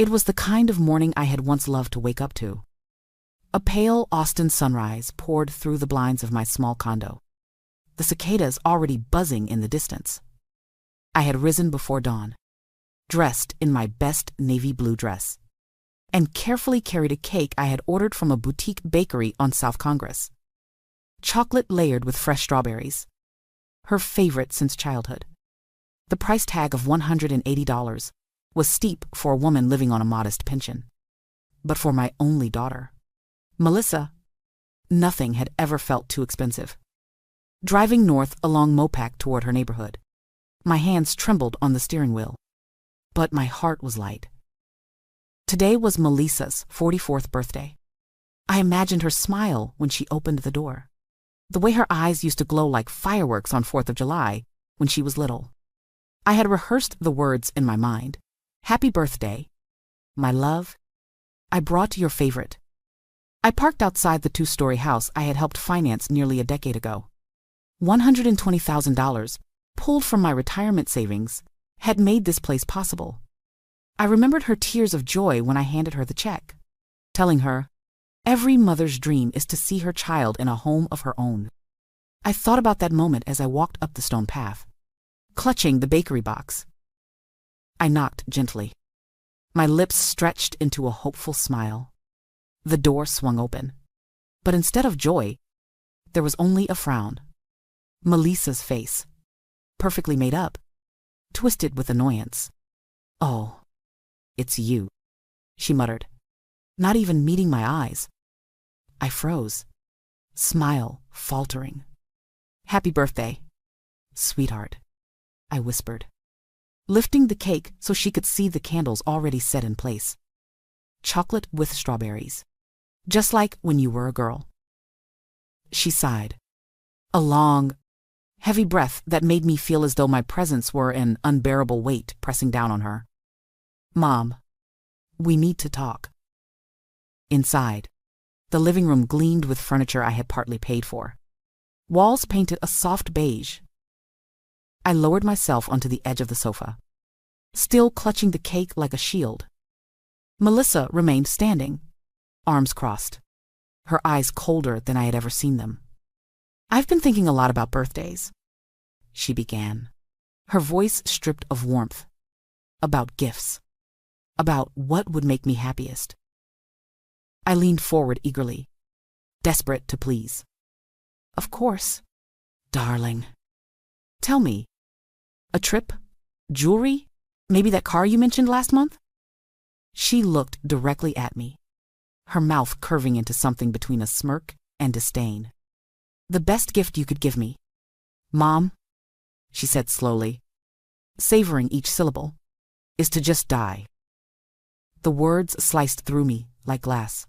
It was the kind of morning I had once loved to wake up to. A pale Austin sunrise poured through the blinds of my small condo, the cicadas already buzzing in the distance. I had risen before dawn, dressed in my best navy blue dress, and carefully carried a cake I had ordered from a boutique bakery on South Congress. Chocolate layered with fresh strawberries, her favorite since childhood. The price tag of $180 was steep for a woman living on a modest pension. But for my only daughter, Melissa, nothing had ever felt too expensive. Driving north along Mopac toward her neighborhood, my hands trembled on the steering wheel, but my heart was light. Today was Melissa's 44th birthday. I imagined her smile when she opened the door, the way her eyes used to glow like fireworks on 4th of July when she was little. I had rehearsed the words in my mind. Happy birthday, my love. I brought your favorite. I parked outside the 2-story house I had helped finance nearly a decade ago. $120,000, pulled from my retirement savings, had made this place possible. I remembered her tears of joy when I handed her the check, telling her, every mother's dream is to see her child in a home of her own. I thought about that moment as I walked up the stone path, clutching the bakery box. I knocked gently. My lips stretched into a hopeful smile. The door swung open, but instead of joy, there was only a frown. Melissa's face, perfectly made up, twisted with annoyance. Oh, it's you, she muttered, not even meeting my eyes. I froze, smile faltering. Happy birthday, sweetheart, I whispered, lifting the cake so she could see the candles already set in place. Chocolate with strawberries, just like when you were a girl. She sighed, a long, heavy breath that made me feel as though my presence were an unbearable weight pressing down on her. Mom, we need to talk. Inside, the living room gleamed with furniture I had partly paid for. Walls painted a soft beige. I lowered myself onto the edge of the sofa, still clutching the cake like a shield. Melissa remained standing, arms crossed, her eyes colder than I had ever seen them. I've been thinking a lot about birthdays, she began, her voice stripped of warmth, about gifts, about what would make me happiest. I leaned forward eagerly, desperate to please. Of course, darling. Tell me, a trip, jewelry, maybe that car you mentioned last month? She looked directly at me, her mouth curving into something between a smirk and disdain. The best gift you could give me, Mom, she said slowly, savoring each syllable, is to just die. The words sliced through me like glass.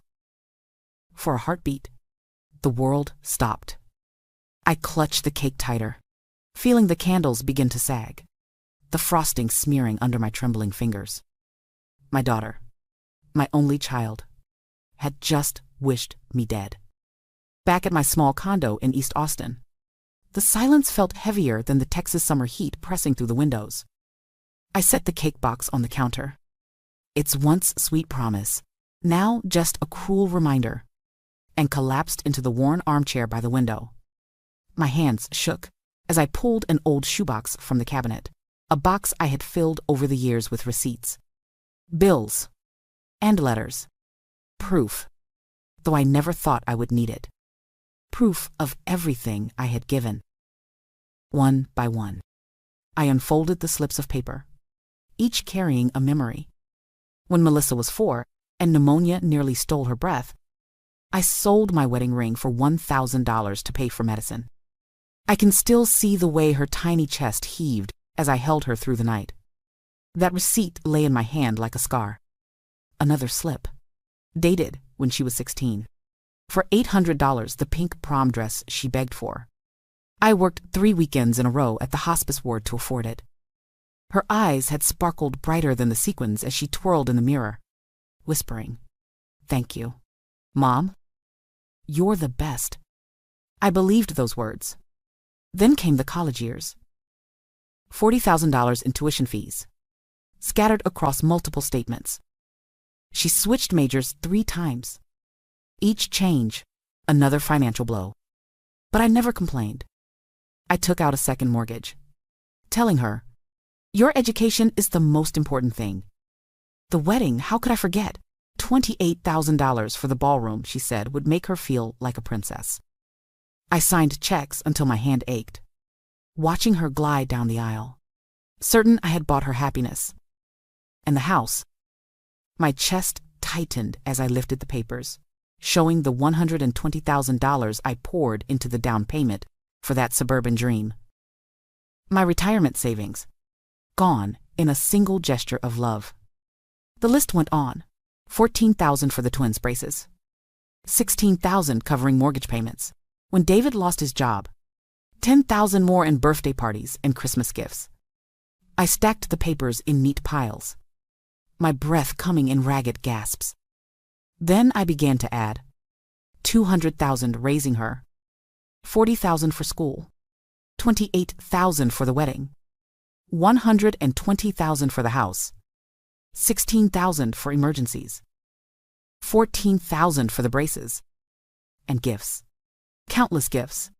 For a heartbeat, the world stopped. I clutched the cake tighter, feeling the candles begin to sag, the frosting smearing under my trembling fingers. My daughter, my only child, had just wished me dead. Back at my small condo in East Austin, the silence felt heavier than the Texas summer heat pressing through the windows. I set the cake box on the counter. Its once sweet promise, now just a cruel reminder, and collapsed into the worn armchair by the window. My hands shook as I pulled an old shoebox from the cabinet, a box I had filled over the years with receipts, bills, and letters. Proof, though I never thought I would need it. Proof of everything I had given. One by one, I unfolded the slips of paper, each carrying a memory. When Melissa was 4 and pneumonia nearly stole her breath, I sold my wedding ring for $1,000 to pay for medicine. I can still see the way her tiny chest heaved as I held her through the night. That receipt lay in my hand like a scar. Another slip, dated when she was 16. For $800, the pink prom dress she begged for. I worked 3 weekends in a row at the hospice ward to afford it. Her eyes had sparkled brighter than the sequins as she twirled in the mirror, whispering, "Thank you, Mom. You're the best." I believed those words. Then came the college years. $40,000 in tuition fees, scattered across multiple statements. She switched majors 3 times. Each change, another financial blow. But I never complained. I took out a second mortgage, telling her, "Your education is the most important thing." The wedding, how could I forget? $28,000 for the ballroom, she said, would make her feel like a princess. I signed checks until my hand ached, watching her glide down the aisle, certain I had bought her happiness. And the house. My chest tightened as I lifted the papers, showing the $120,000 I poured into the down payment for that suburban dream. My retirement savings, gone in a single gesture of love. The list went on. $14,000 for the twins' braces. $16,000 covering mortgage payments. When David lost his job. $10,000 more in birthday parties and Christmas gifts. I stacked the papers in neat piles, my breath coming in ragged gasps. Then I began to add. $200,000 raising her. $40,000 for school. $28,000 for the wedding. $120,000 for the house. $16,000 for emergencies. $14,000 for the braces. And gifts. Countless gifts.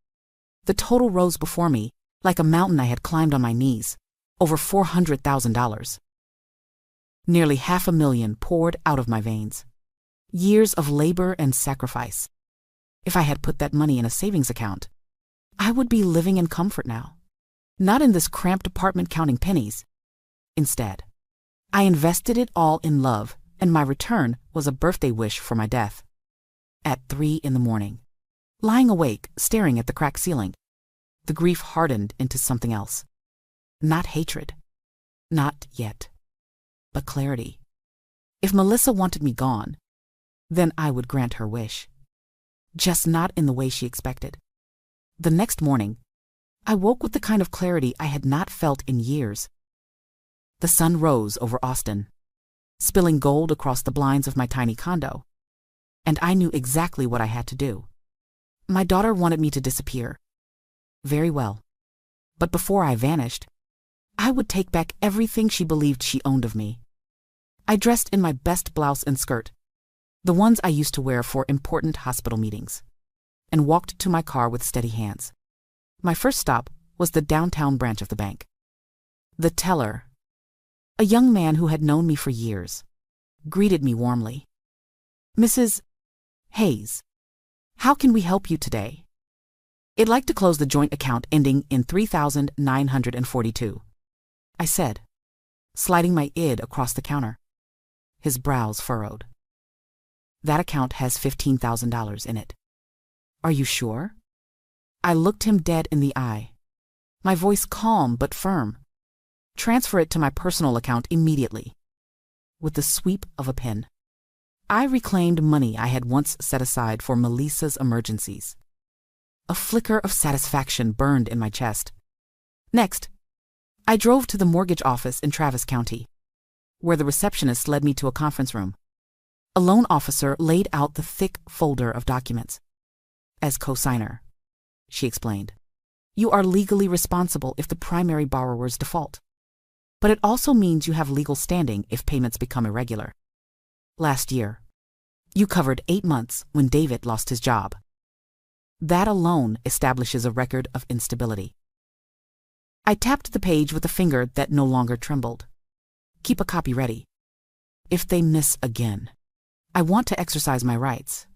The total rose before me, like a mountain I had climbed on my knees, over $400,000. Nearly $500,000 poured out of my veins. Years of labor and sacrifice. If I had put that money in a savings account, I would be living in comfort now. Not in this cramped apartment counting pennies. Instead, I invested it all in love, and my return was a birthday wish for my death. At 3 a.m, lying awake, staring at the cracked ceiling, the grief hardened into something else. Not hatred. Not yet. But clarity. If Melissa wanted me gone, then I would grant her wish. Just not in the way she expected. The next morning, I woke with the kind of clarity I had not felt in years. The sun rose over Austin, spilling gold across the blinds of my tiny condo, and I knew exactly what I had to do. My daughter wanted me to disappear. Very well. But before I vanished, I would take back everything she believed she owned of me. I dressed in my best blouse and skirt, the ones I used to wear for important hospital meetings, and walked to my car with steady hands. My first stop was the downtown branch of the bank. The teller, a young man who had known me for years, greeted me warmly. "Mrs. Hayes, how can we help you today?" "I'd like to close the joint account ending in 3,942, I said, sliding my id across the counter. His brows furrowed. "That account has $15,000 in it." "Are you sure?" I looked him dead in the eye, my voice calm but firm. "Transfer it to my personal account immediately." With the sweep of a pen, I reclaimed money I had once set aside for Melissa's emergencies. A flicker of satisfaction burned in my chest. Next, I drove to the mortgage office in Travis County, where the receptionist led me to a conference room. A loan officer laid out the thick folder of documents. "As co-signer," she explained, "you are legally responsible if the primary borrowers default. But it also means you have legal standing if payments become irregular. Last year, you covered 8 months when David lost his job. That alone establishes a record of instability." I tapped the page with a finger that no longer trembled. "Keep a copy ready. If they miss again, I want to exercise my rights."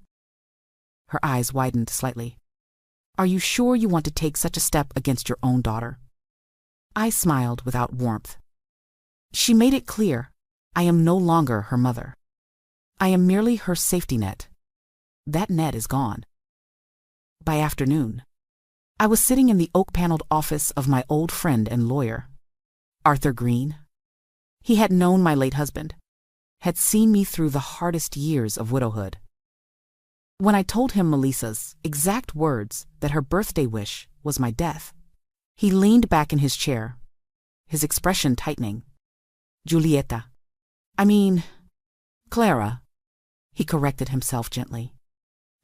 Her eyes widened slightly. "Are you sure you want to take such a step against your own daughter?" I smiled without warmth. She made it clear I am no longer her mother. I am merely her safety net. That net is gone. By afternoon, I was sitting in the oak-paneled office of my old friend and lawyer, Arthur Green. He had known my late husband, had seen me through the hardest years of widowhood. When I told him Melissa's exact words that her birthday wish was my death, he leaned back in his chair, his expression tightening. "Julieta. I mean, Clara," he corrected himself gently.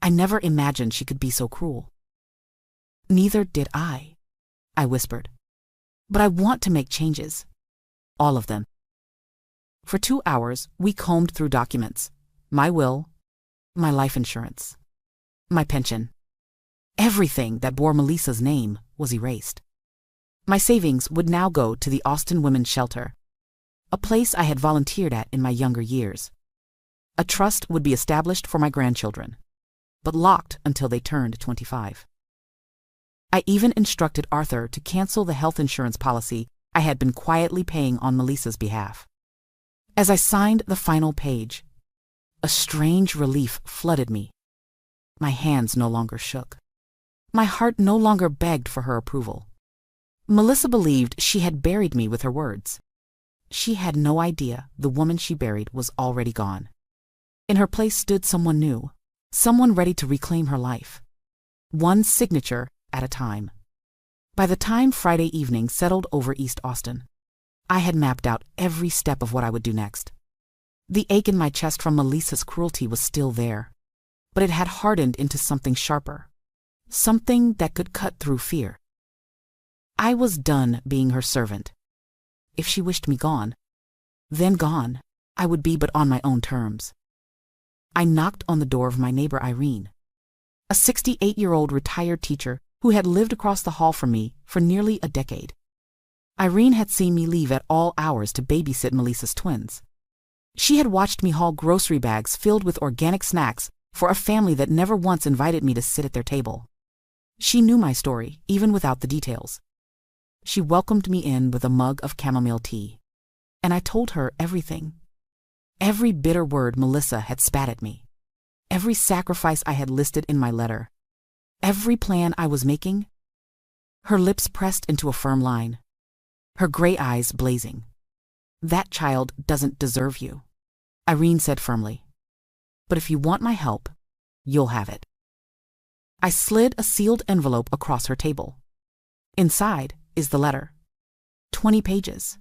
"I never imagined she could be so cruel." "Neither did I," I whispered. "But I want to make changes. All of them." For 2 hours, we combed through documents. My will, my life insurance, my pension. Everything that bore Melissa's name was erased. My savings would now go to the Austin Women's Shelter, a place I had volunteered at in my younger years. A trust would be established for my grandchildren, but locked until they turned 25. I even instructed Arthur to cancel the health insurance policy I had been quietly paying on Melissa's behalf. As I signed the final page, a strange relief flooded me. My hands no longer shook. My heart no longer begged for her approval. Melissa believed she had buried me with her words. She had no idea the woman she buried was already gone. In her place stood someone new, someone ready to reclaim her life. One signature at a time. By the time Friday evening settled over East Austin, I had mapped out every step of what I would do next. The ache in my chest from Melissa's cruelty was still there, but it had hardened into something sharper, something that could cut through fear. I was done being her servant. If she wished me gone, then gone, I would be, but on my own terms. I knocked on the door of my neighbor Irene, a 68-year-old retired teacher who had lived across the hall from me for nearly a decade. Irene had seen me leave at all hours to babysit Melissa's twins. She had watched me haul grocery bags filled with organic snacks for a family that never once invited me to sit at their table. She knew my story, even without the details. She welcomed me in with a mug of chamomile tea, and I told her everything. Every bitter word Melissa had spat at me, every sacrifice I had listed in my letter, every plan I was making. Her lips pressed into a firm line, her gray eyes blazing. "That child doesn't deserve you," Irene said firmly. "But if you want my help, you'll have it." I slid a sealed envelope across her table. Inside is the letter. 20 pages.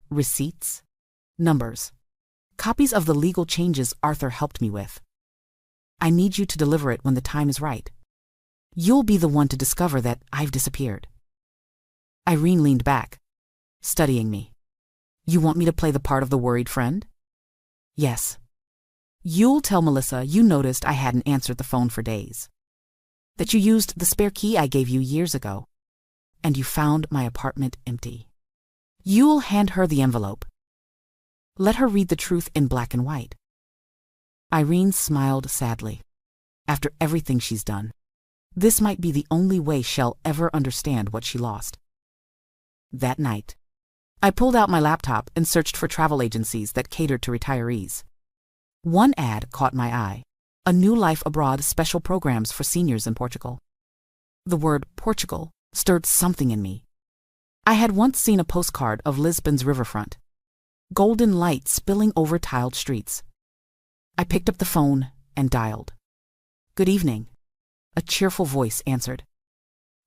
Receipts, numbers, copies of the legal changes Arthur helped me with. I need you to deliver it when the time is right. You'll be the one to discover that I've disappeared. Irene leaned back, studying me. "You want me to play the part of the worried friend?" "Yes. You'll tell Melissa you noticed I hadn't answered the phone for days, that you used the spare key I gave you years ago, and you found my apartment empty. You'll hand her the envelope. Let her read the truth in black and white." Irene smiled sadly. After everything she's done, this might be the only way she'll ever understand what she lost. That night, I pulled out my laptop and searched for travel agencies that catered to retirees. One ad caught my eye, a New Life Abroad special programs for seniors in Portugal. The word Portugal stirred something in me. I had once seen a postcard of Lisbon's riverfront, golden light spilling over tiled streets. I picked up the phone and dialed. "Good evening," a cheerful voice answered.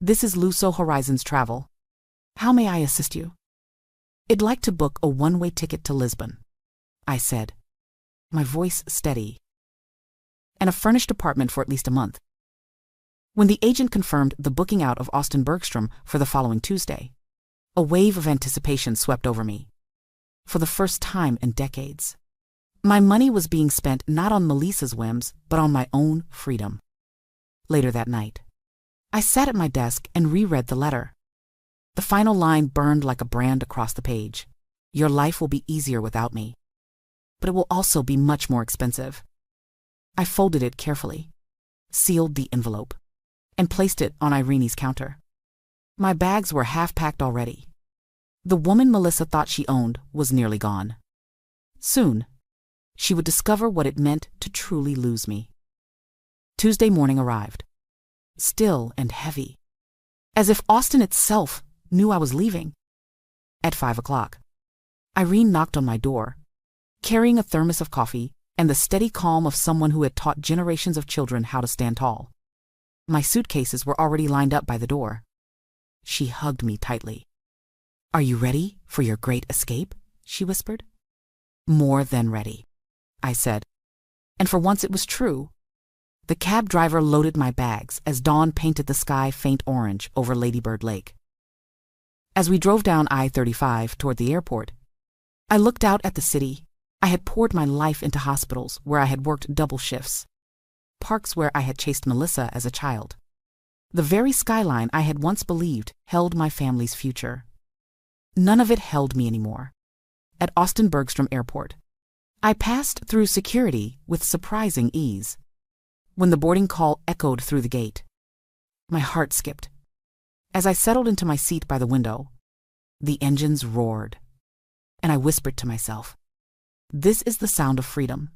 "This is Luso Horizons Travel. How may I assist you?" "I'd like to book a one-way ticket to Lisbon," I said, my voice steady, "and a furnished apartment for at least a month." When the agent confirmed the booking out of Austin Bergstrom for the following Tuesday, a wave of anticipation swept over me. For the first time in decades, my money was being spent not on Melissa's whims, but on my own freedom. Later that night, I sat at my desk and reread the letter. The final line burned like a brand across the page. "Your life will be easier without me, but it will also be much more expensive." I folded it carefully, sealed the envelope, and placed it on Irene's counter. My bags were half packed already. The woman Melissa thought she owned was nearly gone. Soon, she would discover what it meant to truly lose me. Tuesday morning arrived, still and heavy, as if Austin itself knew I was leaving. At 5 o'clock, Irene knocked on my door, carrying a thermos of coffee and the steady calm of someone who had taught generations of children how to stand tall. My suitcases were already lined up by the door. She hugged me tightly. "Are you ready for your great escape?" she whispered. "More than ready," I said. And for once it was true. The cab driver loaded my bags as dawn painted the sky faint orange over Ladybird Lake. As we drove down I-35 toward the airport, I looked out at the city. I had poured my life into hospitals where I had worked double shifts, parks where I had chased Melissa as a child. The very skyline I had once believed held my family's future. None of it held me anymore. At Austin Bergstrom Airport, I passed through security with surprising ease. When the boarding call echoed through the gate, my heart skipped. As I settled into my seat by the window, the engines roared, and I whispered to myself, "This is the sound of freedom."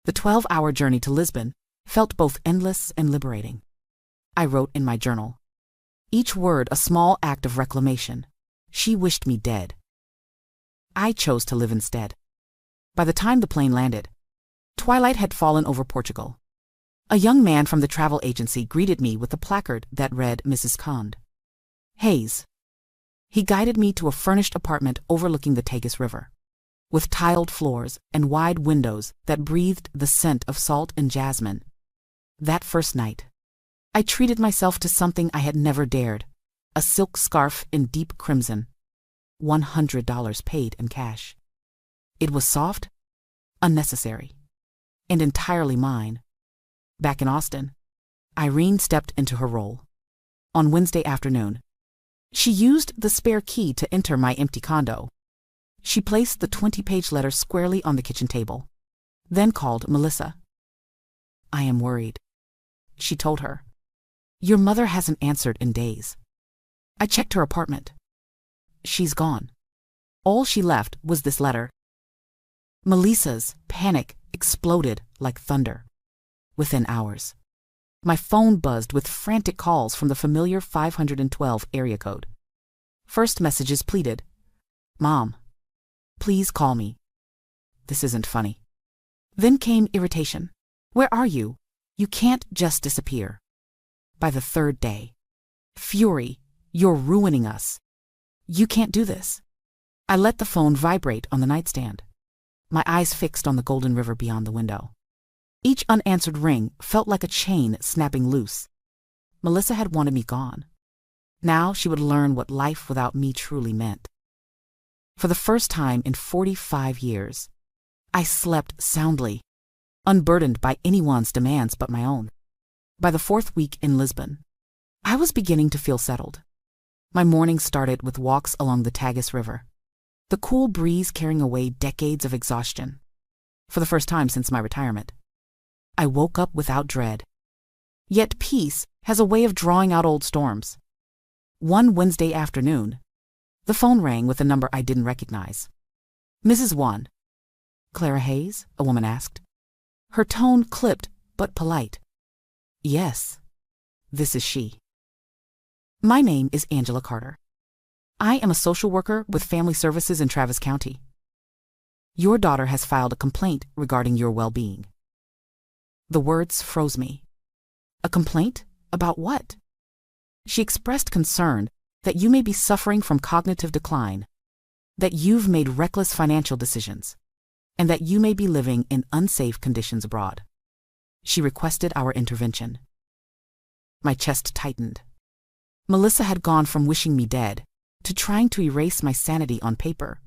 The 12-hour journey to Lisbon felt both endless and liberating. I wrote in my journal, each word a small act of reclamation. She wished me dead. I chose to live instead. By the time the plane landed, twilight had fallen over Portugal. A young man from the travel agency greeted me with a placard that read Mrs. Conde. Hayes. He guided me to a furnished apartment overlooking the Tagus River, with tiled floors and wide windows that breathed the scent of salt and jasmine. That first night, I treated myself to something I had never dared, a silk scarf in deep crimson, $100 paid in cash. It was soft, unnecessary, and entirely mine. Back in Austin, Irene stepped into her role. On Wednesday afternoon, she used the spare key to enter my empty condo. She placed the 20-page letter squarely on the kitchen table, then called Melissa. "I am worried," she told her. "Your mother hasn't answered in days." I checked her apartment. She's gone. All she left was this letter. Melissa's panic exploded like thunder. Within hours, my phone buzzed with frantic calls from the familiar 512 area code. First messages pleaded, "Mom, please call me. This isn't funny." Then came irritation. "Where are you? You can't just disappear." By the third day, fury, "You're ruining us. You can't do this." I let the phone vibrate on the nightstand, my eyes fixed on the Golden River beyond the window. Each unanswered ring felt like a chain snapping loose. Melissa had wanted me gone. Now she would learn what life without me truly meant. For the first time in 45 years, I slept soundly, unburdened by anyone's demands but my own. By the 4th week in Lisbon, I was beginning to feel settled. My mornings started with walks along the Tagus River, the cool breeze carrying away decades of exhaustion. For the first time since my retirement, I woke up without dread. Yet peace has a way of drawing out old storms. One Wednesday afternoon, the phone rang with a number I didn't recognize. "Mrs. 1. "Clara Hayes?" a woman asked. Her tone clipped but polite. "Yes, this is she." "My name is Angela Carter. I am a social worker with Family Services in Travis County. Your daughter has filed a complaint regarding your well-being." The words froze me. A complaint? About what? She expressed concern that you may be suffering from cognitive decline, that you've made reckless financial decisions, and that you may be living in unsafe conditions abroad. She requested our intervention. My chest tightened. Melissa had gone from wishing me dead to trying to erase my sanity on paper.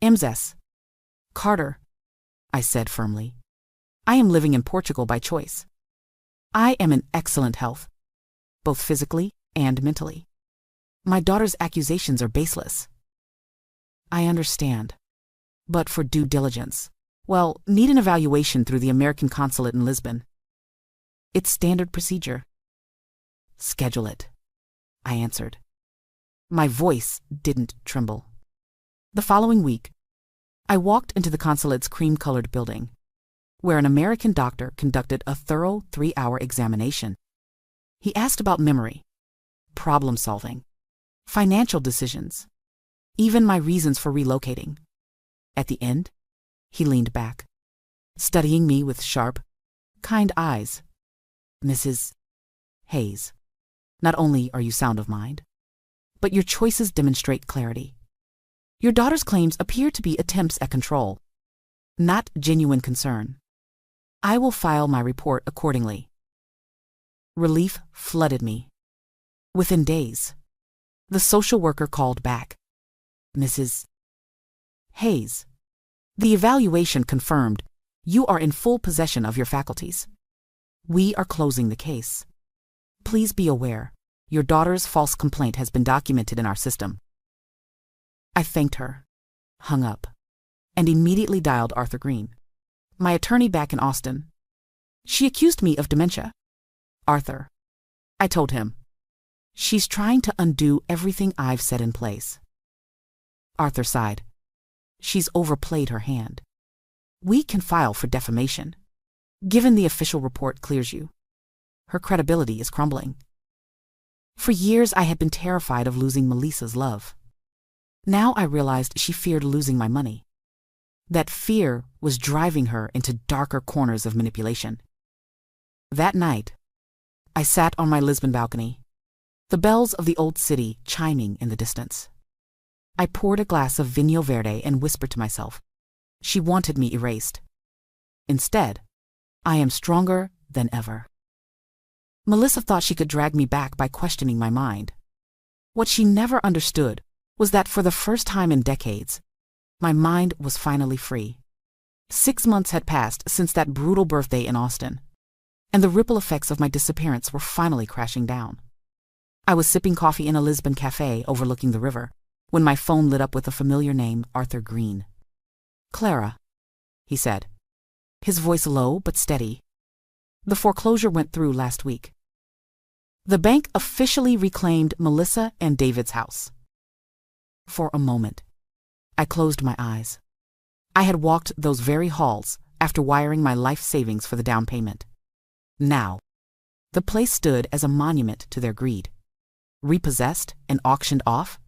"Mrs. Carter," I said firmly. "I am living in Portugal by choice. I am in excellent health, both physically and mentally. My daughter's accusations are baseless." "I understand, but for due diligence, need an evaluation through the American consulate in Lisbon. It's standard procedure." "Schedule it," I answered. My voice didn't tremble. The following week, I walked into the consulate's cream-colored building, where an American doctor conducted a thorough 3-hour examination. He asked about memory, problem-solving, financial decisions, even my reasons for relocating. At the end, he leaned back, studying me with sharp, kind eyes. "Mrs. Hayes, not only are you sound of mind, but your choices demonstrate clarity. Your daughter's claims appear to be attempts at control, not genuine concern. I will file my report accordingly." Relief flooded me. Within days, the social worker called back. "Mrs. Hayes. The evaluation confirmed you are in full possession of your faculties. We are closing the case. Please be aware, your daughter's false complaint has been documented in our system. I thanked her, hung up, and immediately dialed Arthur Green, my attorney back in Austin. She accused me of dementia. Arthur, I told him, she's trying to undo everything I've set in place. Arthur sighed. She's overplayed her hand. We can file for defamation, given the official report clears you. Her credibility is crumbling. For years I had been terrified of losing Melissa's love. Now I realized she feared losing my money. That fear was driving her into darker corners of manipulation. That night, I sat on my Lisbon balcony, the bells of the old city chiming in the distance. I poured a glass of Vinho Verde and whispered to myself, she wanted me erased. Instead, I am stronger than ever. Melissa thought she could drag me back by questioning my mind. What she never understood was that for the first time in decades, my mind was finally free. 6 months had passed since that brutal birthday in Austin, and the ripple effects of my disappearance were finally crashing down. I was sipping coffee in a Lisbon cafe overlooking the river when my phone lit up with a familiar name, Arthur Green. Clara, he said, his voice low but steady. The foreclosure went through last week. The bank officially reclaimed Melissa and David's house. For a moment, I closed my eyes. I had walked those very halls after wiring my life savings for the down payment. Now, the place stood as a monument to their greed. Repossessed and auctioned off?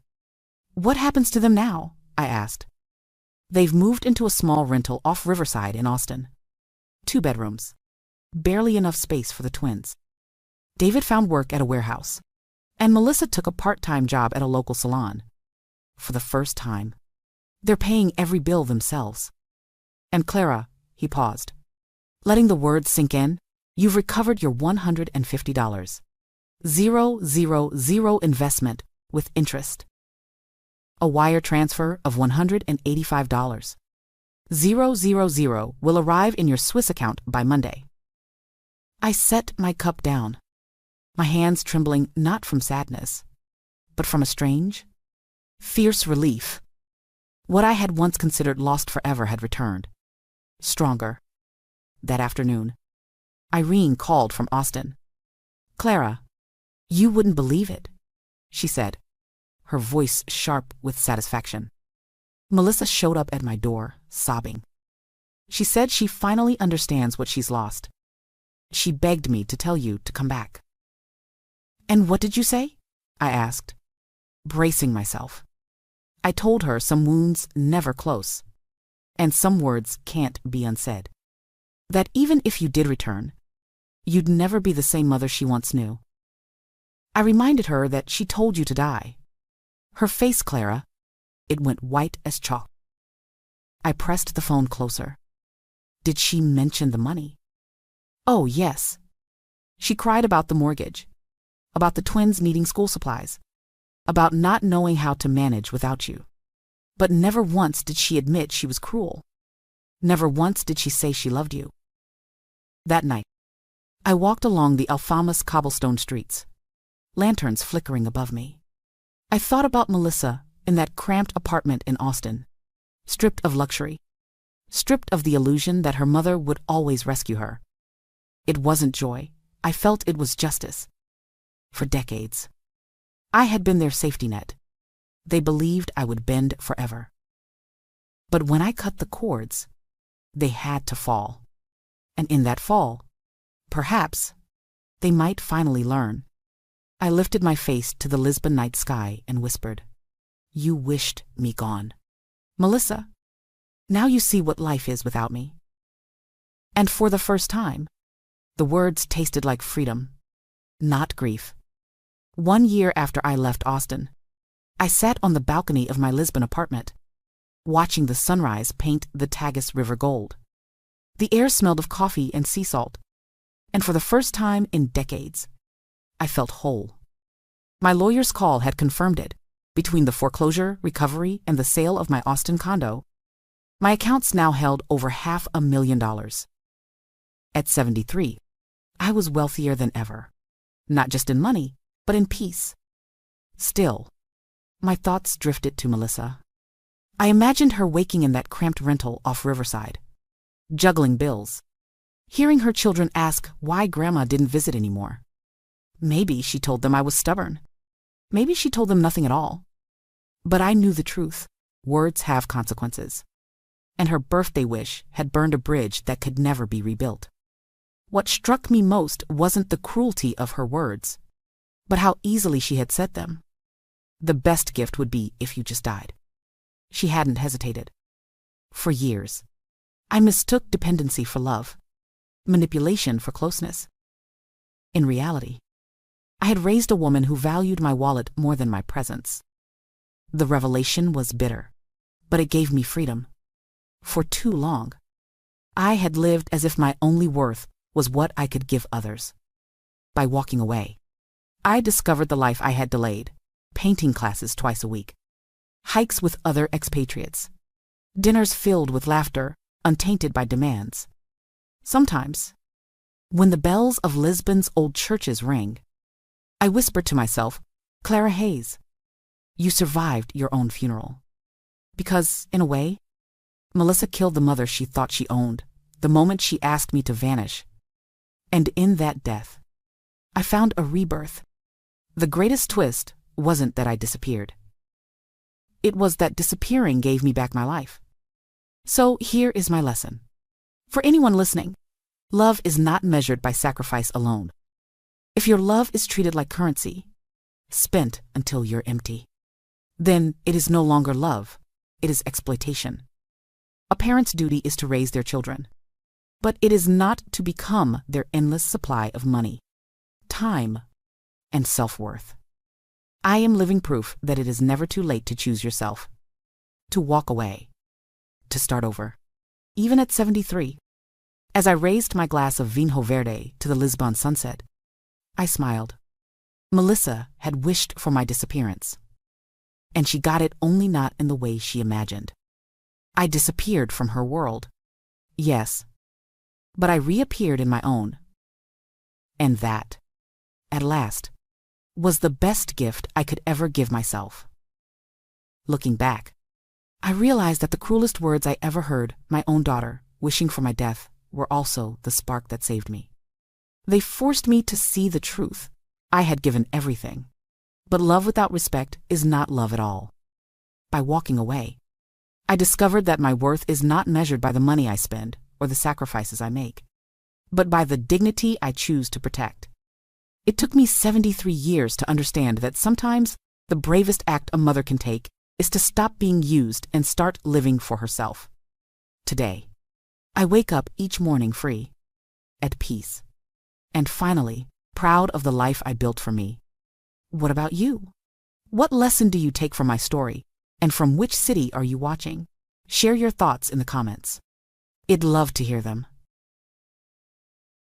What happens to them now? I asked. They've moved into a small rental off Riverside in Austin. 2 bedrooms. Barely enough space for the twins. David found work at a warehouse, and Melissa took a part-time job at a local salon. For the first time, they're paying every bill themselves. And Clara, he paused, letting the words sink in, you've recovered your $150. 000 investment with interest. A wire transfer of $185. 000 will arrive in your Swiss account by Monday. I set my cup down, my hands trembling not from sadness, but from a strange, fierce relief. What I had once considered lost forever had returned, stronger. That afternoon, Irene called from Austin. Clara, you wouldn't believe it, she said, her voice sharp with satisfaction. Melissa showed up at my door, sobbing. She said she finally understands what she's lost. She begged me to tell you to come back. And what did you say? I asked, bracing myself. I told her some wounds never close, and some words can't be unsaid. That even if you did return, you'd never be the same mother she once knew. I reminded her that she told you to die. Her face, Clara, it went white as chalk. I pressed the phone closer. Did she mention the money? Oh, yes. She cried about the mortgage, about the twins needing school supplies, about not knowing how to manage without you. But never once did she admit she was cruel. Never once did she say she loved you. That night, I walked along the Alfamas cobblestone streets, lanterns flickering above me. I thought about Melissa in that cramped apartment in Austin, stripped of luxury, stripped of the illusion that her mother would always rescue her. It wasn't joy. I felt it was justice. For decades, I had been their safety net. They believed I would bend forever. But when I cut the cords, they had to fall. And in that fall, perhaps, they might finally learn. I lifted my face to the Lisbon night sky and whispered, you wished me gone. Melissa, now you see what life is without me. And for the first time, the words tasted like freedom, not grief. 1 year after I left Austin, I sat on the balcony of my Lisbon apartment, watching the sunrise paint the Tagus River gold. The air smelled of coffee and sea salt, and for the first time in decades, I felt whole. My lawyer's call had confirmed it. Between the foreclosure, recovery, and the sale of my Austin condo, My accounts now held over $500,000. At 73, I was wealthier than ever, not just in money, but in peace. Still, my thoughts drifted to Melissa. I imagined her waking in that cramped rental off Riverside, juggling bills, hearing her children ask why Grandma didn't visit anymore. Maybe she told them I was stubborn. Maybe she told them nothing at all. But I knew the truth. Words have consequences. And her birthday wish had burned a bridge that could never be rebuilt. What struck me most wasn't the cruelty of her words, but how easily she had said them. The best gift would be if you just died. She hadn't hesitated. For years, I mistook dependency for love, manipulation for closeness. In reality, I had raised a woman who valued my wallet more than my presence. The revelation was bitter, but it gave me freedom. For too long, I had lived as if my only worth was what I could give others. By walking away, I discovered the life I had delayed: painting classes twice a week, hikes with other expatriates, dinners filled with laughter, untainted by demands. Sometimes, when the bells of Lisbon's old churches rang, I whispered to myself, "Clara Hayes, you survived your own funeral." Because, in a way, Melissa killed the mother she thought she owned the moment she asked me to vanish. And in that death, I found a rebirth. The greatest twist wasn't that I disappeared. It was that disappearing gave me back my life. So here is my lesson. For anyone listening, love is not measured by sacrifice alone. If your love is treated like currency, spent until you're empty, then it is no longer love, it is exploitation. A parent's duty is to raise their children, but it is not to become their endless supply of money, time, and self-worth. I am living proof that it is never too late to choose yourself, to walk away, to start over, even at 73. As I raised my glass of Vinho Verde to the Lisbon sunset, I smiled. Melissa had wished for my disappearance, and she got it, only not in the way she imagined. I disappeared from her world, yes, but I reappeared in my own. And that, at last, was the best gift I could ever give myself. Looking back, I realized that the cruelest words I ever heard, my own daughter wishing for my death, were also the spark that saved me. They forced me to see the truth. I had given everything, but love without respect is not love at all. By walking away, I discovered that my worth is not measured by the money I spend or the sacrifices I make, but by the dignity I choose to protect. It took me 73 years to understand that sometimes the bravest act a mother can take is to stop being used and start living for herself. Today, I wake up each morning free, at peace, and finally, proud of the life I built for me. What about you? What lesson do you take from my story, and from which city are you watching? Share your thoughts in the comments. I'd love to hear them.